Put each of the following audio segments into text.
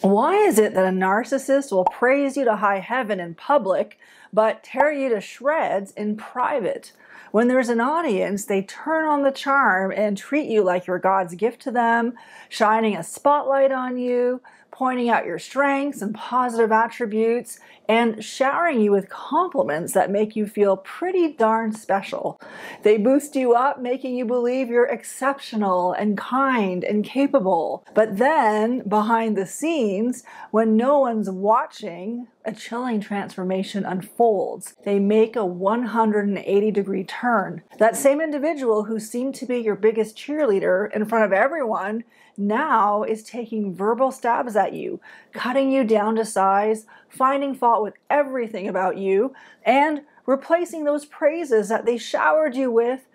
Why is it that a narcissist will praise you to high heaven in public, but tear you to shreds in private? When there's an audience, they turn on the charm and treat you like you're God's gift to them, shining a spotlight on you, pointing out your strengths and positive attributes, and showering you with compliments that make you feel pretty darn special. They boost you up, making you believe you're exceptional and kind and capable. But then, behind the scenes, when no one's watching, a chilling transformation unfolds. They make a 180-degree turn. That same individual who seemed to be your biggest cheerleader in front of everyone now is taking verbal stabs at you, cutting you down to size, finding fault with everything about you, and replacing those praises that they showered you with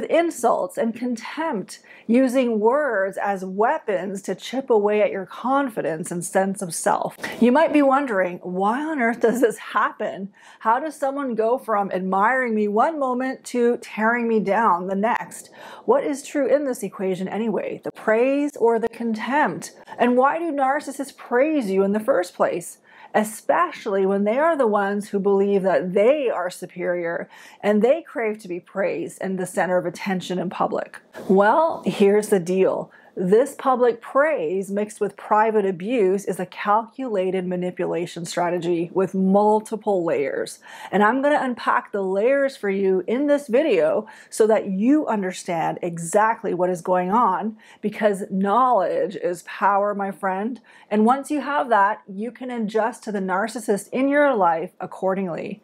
insults and contempt, using words as weapons to chip away at your confidence and sense of self. You might be wondering, why on earth does this happen? How does someone go from admiring me one moment to tearing me down the next? What is true in this equation anyway, the praise or the contempt? And why do narcissists praise you in the first place? Especially when they are the ones who believe that they are superior and they crave to be praised and the center of attention in public. Well, here's the deal. This public praise mixed with private abuse is a calculated manipulation strategy with multiple layers. And I'm going to unpack the layers for you in this video so that you understand exactly what is going on, because knowledge is power, my friend. And once you have that, you can adjust to the narcissist in your life accordingly.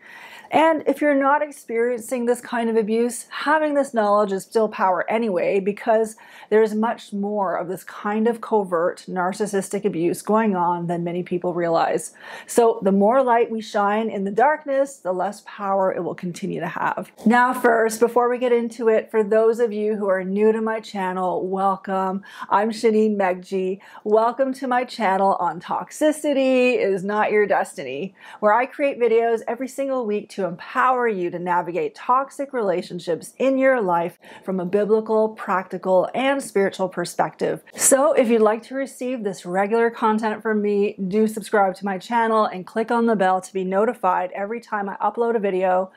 And if you're not experiencing this kind of abuse, having this knowledge is still power anyway, because there's much more of this kind of covert narcissistic abuse going on than many people realize. So the more light we shine in the darkness, the less power it will continue to have. Now first, before we get into it, for those of you who are new to my channel, welcome. I'm Shaneen Megji. Welcome to my channel on Toxicity is Not Your Destiny, where I create videos every single week to empower you to navigate toxic relationships in your life from a biblical, practical, and spiritual perspective. So if you'd like to receive this regular content from me, do subscribe to my channel and click on the bell to be notified every time I upload a video.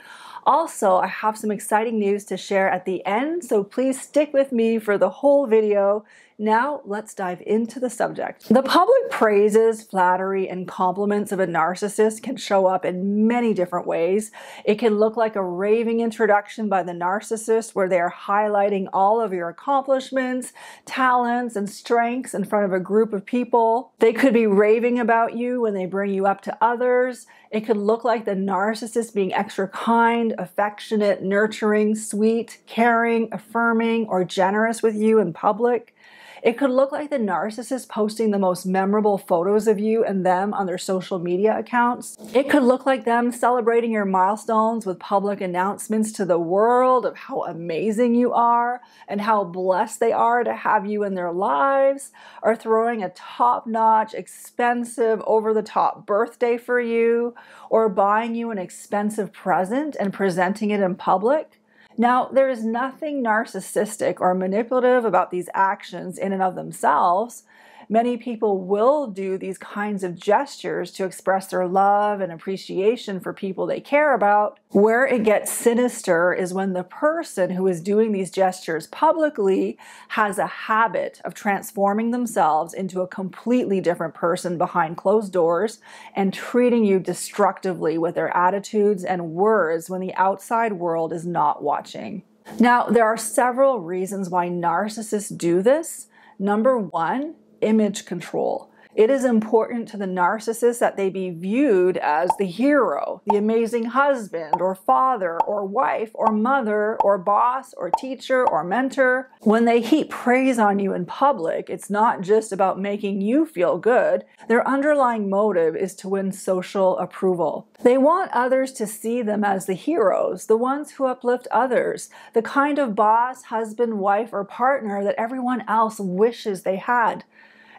Also, I have some exciting news to share at the end, so please stick with me for the whole video. Now, let's dive into the subject. The public praises, flattery, and compliments of a narcissist can show up in many different ways. It can look like a raving introduction by the narcissist where they are highlighting all of your accomplishments, talents, and strengths in front of a group of people. They could be raving about you when they bring you up to others. It could look like the narcissist being extra kind, affectionate, nurturing, sweet, caring, affirming, or generous with you in public. It could look like the narcissist posting the most memorable photos of you and them on their social media accounts. It could look like them celebrating your milestones with public announcements to the world of how amazing you are and how blessed they are to have you in their lives, or throwing a top-notch, expensive, over-the-top birthday for you, or buying you an expensive present and presenting it in public. Now, there is nothing narcissistic or manipulative about these actions in and of themselves. Many people will do these kinds of gestures to express their love and appreciation for people they care about. Where it gets sinister is when the person who is doing these gestures publicly has a habit of transforming themselves into a completely different person behind closed doors and treating you destructively with their attitudes and words when the outside world is not watching. Now, there are several reasons why narcissists do this. Number one, image control. It is important to the narcissist that they be viewed as the hero, the amazing husband or father or wife or mother or boss or teacher or mentor. When they heap praise on you in public, it's not just about making you feel good. Their underlying motive is to win social approval. They want others to see them as the heroes, the ones who uplift others, the kind of boss, husband, wife, or partner that everyone else wishes they had.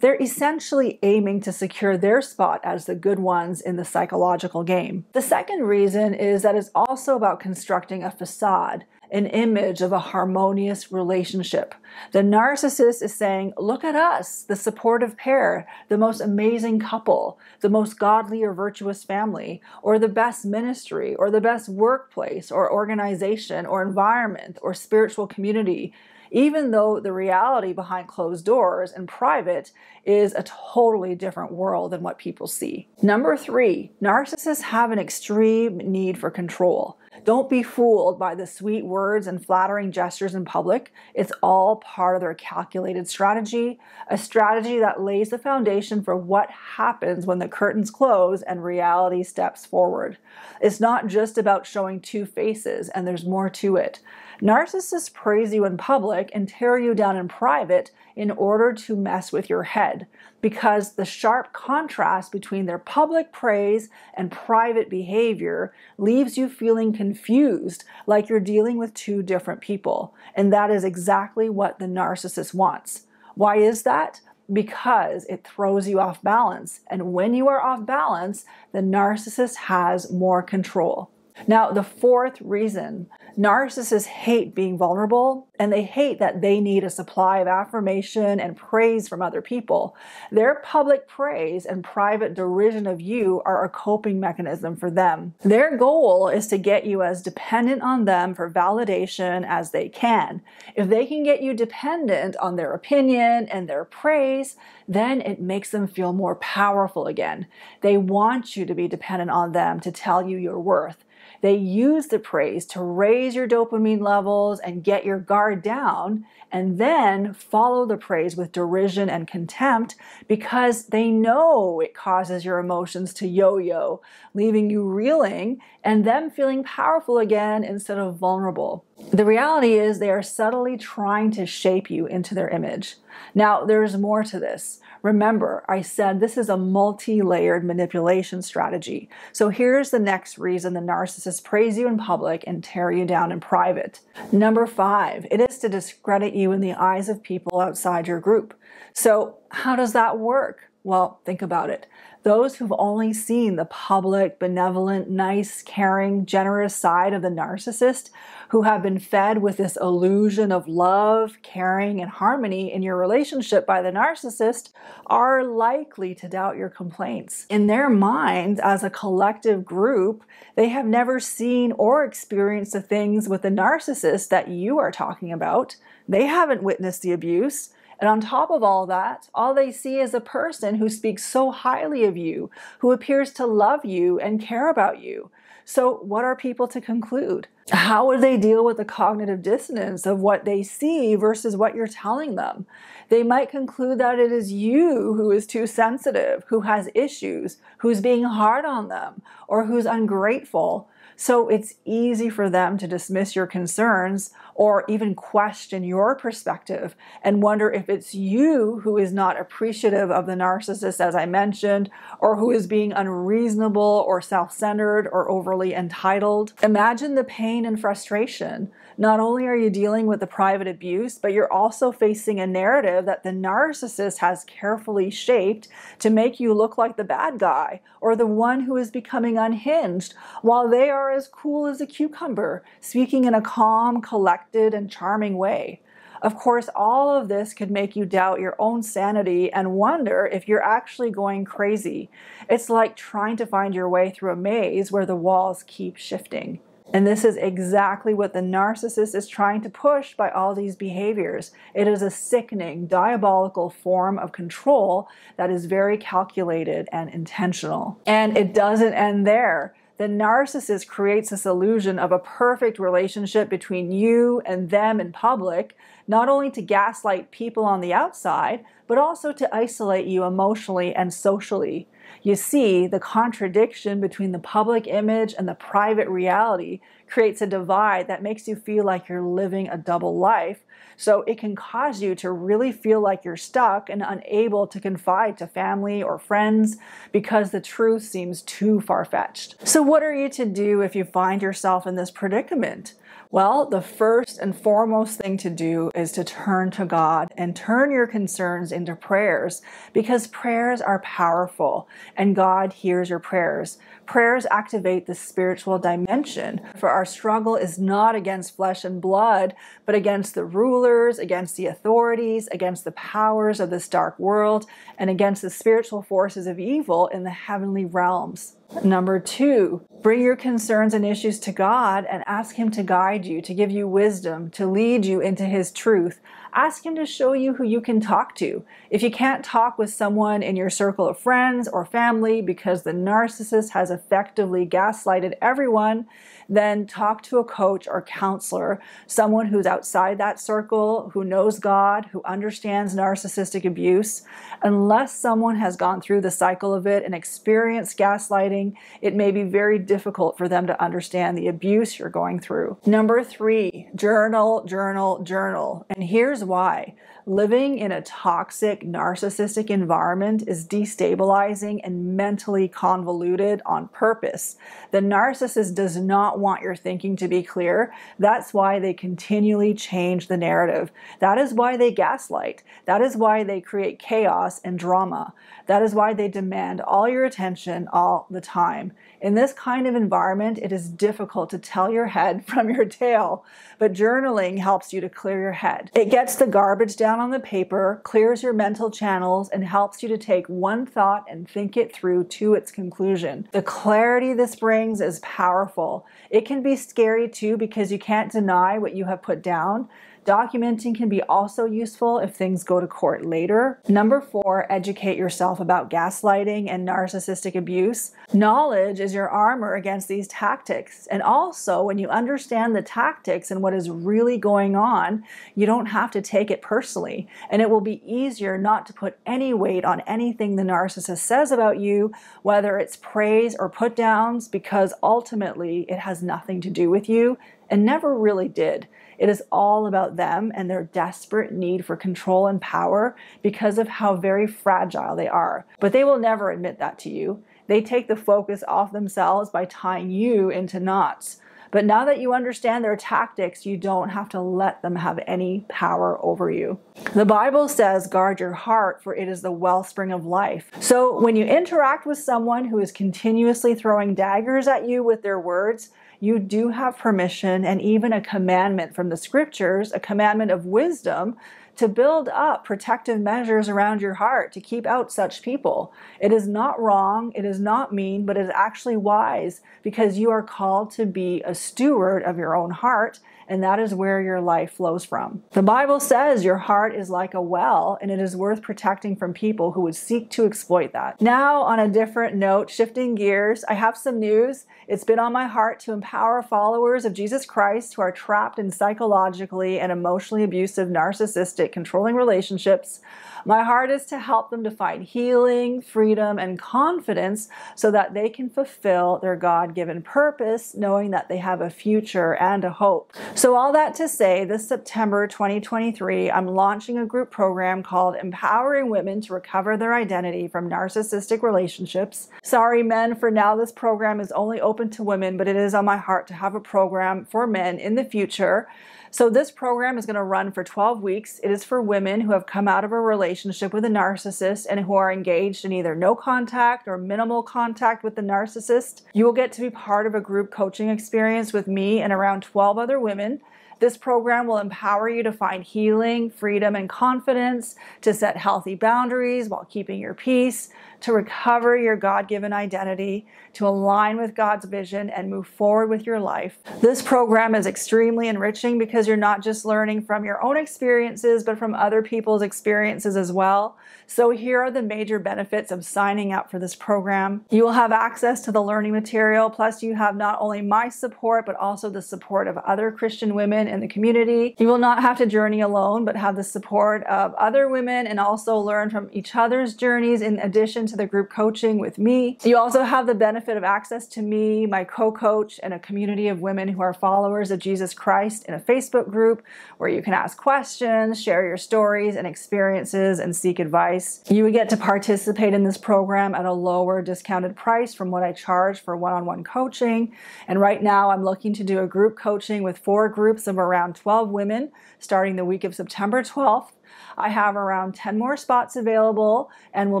They're essentially aiming to secure their spot as the good ones in the psychological game. The second reason is that it's also about constructing a facade, an image of a harmonious relationship. The narcissist is saying, look at us, the supportive pair, the most amazing couple, the most godly or virtuous family, or the best ministry, or the best workplace, or organization, or environment, or spiritual community, even though the reality behind closed doors and private is a totally different world than what people see. Number 3, narcissists have an extreme need for control. Don't be fooled by the sweet words and flattering gestures in public. It's all part of their calculated strategy, a strategy that lays the foundation for what happens when the curtains close and reality steps forward. It's not just about showing two faces, and there's more to it. Narcissists praise you in public and tear you down in private in order to mess with your head, because the sharp contrast between their public praise and private behavior leaves you feeling confused, like you're dealing with two different people. And that is exactly what the narcissist wants. Why is that? Because it throws you off balance. And when you are off balance, the narcissist has more control. Now, the fourth reason, narcissists hate being vulnerable, and they hate that they need a supply of affirmation and praise from other people. Their public praise and private derision of you are a coping mechanism for them. Their goal is to get you as dependent on them for validation as they can. If they can get you dependent on their opinion and their praise, then it makes them feel more powerful again. They want you to be dependent on them to tell you your worth. They use the praise to raise your dopamine levels and get your guard down, and then follow the praise with derision and contempt because they know it causes your emotions to yo-yo, leaving you reeling and them feeling powerful again instead of vulnerable. The reality is they are subtly trying to shape you into their image. Now, there's more to this. Remember, I said this is a multi-layered manipulation strategy. So here's the next reason the narcissists praise you in public and tear you down in private. Number 5, it is to discredit you in the eyes of people outside your group. So how does that work? Well, think about it. Those who've only seen the public, benevolent, nice, caring, generous side of the narcissist, who have been fed with this illusion of love, caring, and harmony in your relationship by the narcissist, are likely to doubt your complaints. In their minds, as a collective group, they have never seen or experienced the things with the narcissist that you are talking about. They haven't witnessed the abuse. And on top of all that, all they see is a person who speaks so highly of you, who appears to love you and care about you. So what are people to conclude? How would they deal with the cognitive dissonance of what they see versus what you're telling them? They might conclude that it is you who is too sensitive, who has issues, who's being hard on them, or who's ungrateful. So it's easy for them to dismiss your concerns or even question your perspective and wonder if it's you who is not appreciative of the narcissist, as I mentioned, or who is being unreasonable or self-centered or overly entitled. Imagine the pain and frustration. Not only are you dealing with the private abuse, but you're also facing a narrative that the narcissist has carefully shaped to make you look like the bad guy or the one who is becoming unhinged, while they are as cool as a cucumber, speaking in a calm, collected, and charming way. Of course, all of this could make you doubt your own sanity and wonder if you're actually going crazy. It's like trying to find your way through a maze where the walls keep shifting. And this is exactly what the narcissist is trying to push by all these behaviors. It is a sickening, diabolical form of control that is very calculated and intentional. And it doesn't end there. The narcissist creates this illusion of a perfect relationship between you and them in public, not only to gaslight people on the outside, but also to isolate you emotionally and socially. You see, the contradiction between the public image and the private reality creates a divide that makes you feel like you're living a double life. So it can cause you to really feel like you're stuck and unable to confide to family or friends because the truth seems too far-fetched. So what are you to do if you find yourself in this predicament? Well, the first and foremost thing to do is to turn to God and turn your concerns into prayers, because prayers are powerful and God hears your prayers. Prayers activate the spiritual dimension, for our struggle is not against flesh and blood, but against the rulers, against the authorities, against the powers of this dark world, and against the spiritual forces of evil in the heavenly realms. Number 2, bring your concerns and issues to God and ask Him to guide you, to give you wisdom, to lead you into His truth. Ask Him to show you who you can talk to. If you can't talk with someone in your circle of friends or family because the narcissist has effectively gaslighted everyone, then talk to a coach or counselor, someone who's outside that circle, who knows God, who understands narcissistic abuse. Unless someone has gone through the cycle of it and experienced gaslighting, it may be very difficult for them to understand the abuse you're going through. Number 3, journal, journal, journal. And here's why. Living in a toxic, narcissistic environment is destabilizing and mentally convoluted on purpose. The narcissist does not want your thinking to be clear. That's why they continually change the narrative. That is why they gaslight. That is why they create chaos and drama. That is why they demand all your attention all the time. In this kind of environment, it is difficult to tell your head from your tail, but journaling helps you to clear your head. It gets the garbage down on the paper, clears your mental channels, and helps you to take one thought and think it through to its conclusion. The clarity this brings is powerful. It can be scary too, because you can't deny what you have put down. Documenting can be also useful if things go to court later. Number 4, educate yourself about gaslighting and narcissistic abuse. Knowledge is your armor against these tactics. And also, when you understand the tactics and what is really going on, you don't have to take it personally. And it will be easier not to put any weight on anything the narcissist says about you, whether it's praise or put downs, because ultimately it has nothing to do with you and never really did. It is all about them and their desperate need for control and power because of how very fragile they are. But they will never admit that to you. They take the focus off themselves by tying you into knots. But now that you understand their tactics, you don't have to let them have any power over you. The Bible says, guard your heart, for it is the wellspring of life. So when you interact with someone who is continuously throwing daggers at you with their words, you do have permission and even a commandment from the scriptures, a commandment of wisdom, to build up protective measures around your heart to keep out such people. It is not wrong, it is not mean, but it is actually wise, because you are called to be a steward of your own heart, and that is where your life flows from. The Bible says your heart is like a well, and it is worth protecting from people who would seek to exploit that. Now, on a different note, shifting gears, I have some news. It's been on my heart to empower followers of Jesus Christ who are trapped in psychologically and emotionally abusive, narcissistic, controlling relationships. My heart is to help them to find healing, freedom, and confidence so that they can fulfill their God-given purpose, knowing that they have a future and a hope. So all that to say, this September 2023, I'm launching a group program called Empowering Women to Recover Their Identity from Narcissistic Relationships. Sorry, men, for now this program is only open to women, but it is on my heart to have a program for men in the future. So this program is going to run for 12 weeks. It is for women who have come out of a relationship with a narcissist and who are engaged in either no contact or minimal contact with the narcissist. You will get to be part of a group coaching experience with me and around 12 other women. This program will empower you to find healing, freedom, and confidence, to set healthy boundaries while keeping your peace, to recover your God-given identity, to align with God's vision and move forward with your life. This program is extremely enriching because you're not just learning from your own experiences, but from other people's experiences as well. So here are the major benefits of signing up for this program. You will have access to the learning material, plus you have not only my support, but also the support of other Christian women in the community. You will not have to journey alone, but have the support of other women and also learn from each other's journeys in addition to into the group coaching with me. You also have the benefit of access to me, my co-coach, and a community of women who are followers of Jesus Christ in a Facebook group where you can ask questions, share your stories and experiences, and seek advice. You would get to participate in this program at a lower discounted price from what I charge for one-on-one coaching. And right now I'm looking to do a group coaching with 4 groups of around 12 women starting the week of September 12th. I have around 10 more spots available and will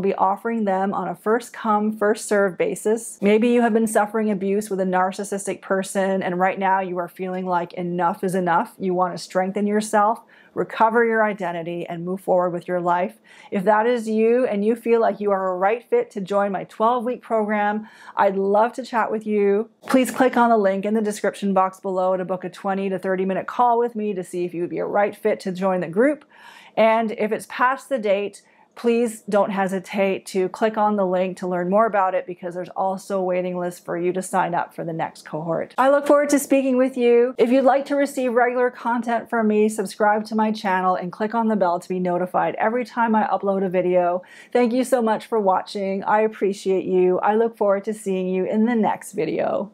be offering them on a first come, first serve basis. Maybe you have been suffering abuse with a narcissistic person and right now you are feeling like enough is enough. You want to strengthen yourself, recover your identity, and move forward with your life. If that is you and you feel like you are a right fit to join my 12-week program, I'd love to chat with you. Please click on the link in the description box below to book a 20 to 30-minute call with me to see if you would be a right fit to join the group. And if it's past the date, please don't hesitate to click on the link to learn more about it because there's also a waiting list for you to sign up for the next cohort. I look forward to speaking with you. If you'd like to receive regular content from me, subscribe to my channel and click on the bell to be notified every time I upload a video. Thank you so much for watching. I appreciate you. I look forward to seeing you in the next video.